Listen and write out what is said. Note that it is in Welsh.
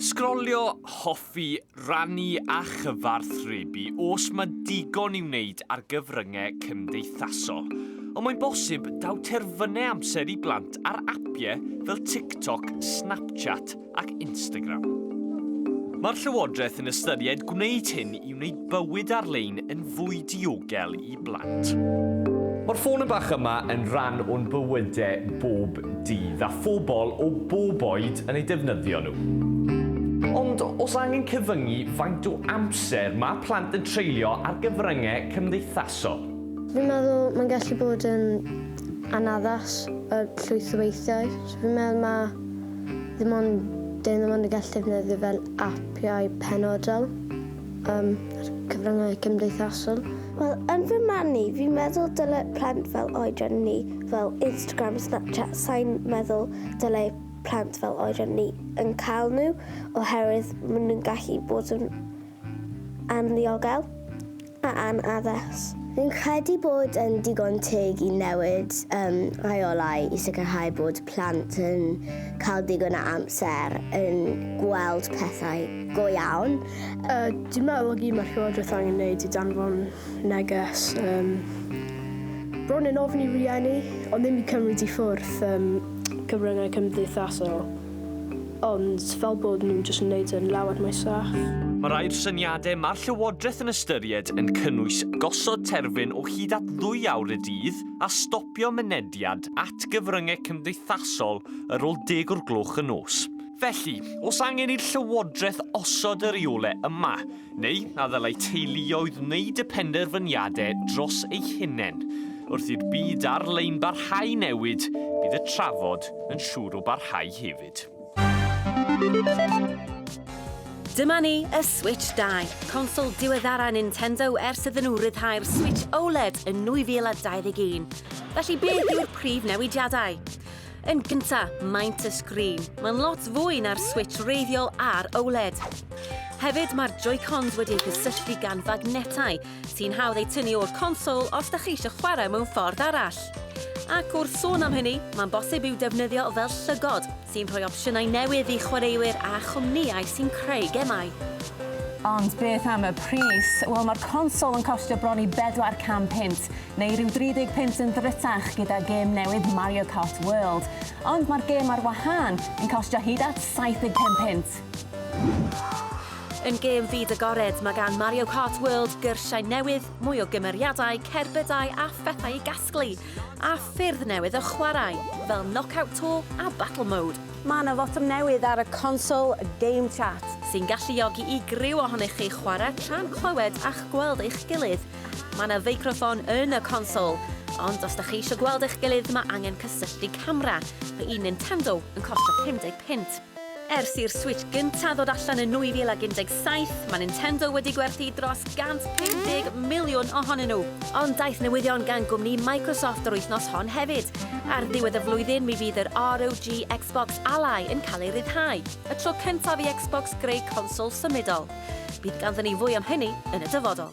Sgrolio, hoffi, rannu a chyfarthrebu os mae digon i wneud ar gyfryngau cymdeithasol. Ond mae'n bosib daw terfynau amser i blant ar apiau fel TikTok, Snapchat ac Instagram. Mae'r Llywodraeth yn ystyried gwneud hyn i wneud bywyd ar-lein yn fwy diogel i blant. Mae'r ffôn y bach yma yn rhan o'n bywydau bob dydd a phobl o bob oed yn ei defnyddio nhw. Ond os angen cyfyngu faint o amser mae plant yn treulio ar gyfryngau cymdeithasol? Fi'n meddwl mae'n gallu bod yn anaddas llwyth o weithiau. Fi'n meddwl mae ddim ond yn gallu defnyddio fel apiau penodol ar cyfryngau cymdeithasol. Wel, yn fy marn i, fi'n meddwl dyle plant fel oedran ni, fel Instagram, Snapchat, sa'n meddwl dyle plant fel oedran ni yn cael nhw, oherwydd maen nhw'n gallu bod yn anliogel a anaddas. Fi'n credu bod yn digon teg i newid rheolau i sicrhau bod plant yn cael digon o amser yn gweld pethau go iawn. Dwi'n meddwl i mae'r Llywodraeth angen wneud i danfon neges. Bron yn ofyn i rieni, ond ddim i cymryd i ffwrdd cyfryngau cymdeithasol. Ond fel bod nhw'n jyst yn wneud yn lawer mwy saff. Mae rhai'r syniadau mae'r Llywodraeth yn ystyried yn cynnwys gosod terfyn o hyd at 2 awr y dydd a stopio mynediad at gyfryngau cymdeithasol ar ôl 10 o'r gloch y nos. Felly, os angen i'r Llywodraeth osod y reolau yma, neu a ddylai teuluoedd wneud y penderfyniadau dros eu hunain, wrth i'r byd ar-lein barhau newid, bydd y trafod yn siŵr o barhau hefyd. Dyma ni y Switch 2, consol diweddara Nintendo ers iddyn nhw ryddhau'r Switch OLED yn 2021. Felly beth yw'r prif newidiadau? Yn gyntaf, maint y sgrin. Mae'n lot fwy na'r Switch reiddiol a'r OLED. Hefyd, mae'r Joy-Cons wedi'u cysylltu gan fagnetau, sy'n hawdd eu tynnu o'r consol os ydych chi eisiau chwarae mewn ffordd arall. Ac wrth sôn am hynny, mae'n bosib i'w defnyddio fel llygod, sy'n rhoi opsiynau newydd i chwaraewyr a chwmnïau sy'n creu gemau. Ond beth am y pris? Wel, mae'r consol yn costio bron i £400, neu rhyw 30 pence yn ddrytach gyda gêm newydd Mario Kart World. Ond mae'r gêm ar wahân yn costio hyd at £75. Yn gêm fyd agored, mae gan Mario Kart World gyrsiau newydd, mwy o gymeriadau, cerbydau a phethau i gasglu, a ffyrdd newydd o chwarae, fel Knockout Tour a Battle Mode. Mae yna fotwm newydd ar y consol Game Chat, sy'n galluogi i griw ohonych chi chwarae tra'n clywed a'ch gweld eich gilydd. Mae yna feicroffon yn y consol, ond os ydych chi eisiau gweld eich gilydd, mae angen cysylltu camera, mae un Nintendo yn costio £50. Ers i'r Switch gyntaf ddod allan yn 2017, mae Nintendo wedi gwerthu dros 150 miliwn ohonyn nhw. Ond daeth newyddion gan gwmni Microsoft yr wythnos hon hefyd. Ar ddiwedd y flwyddyn, mi fydd yr ROG Xbox Ally yn cael ei ryddhau. Y tro cyntaf i Xbox greu consol symudol. Bydd ganddyn ni fwy am hynny yn y dyfodol.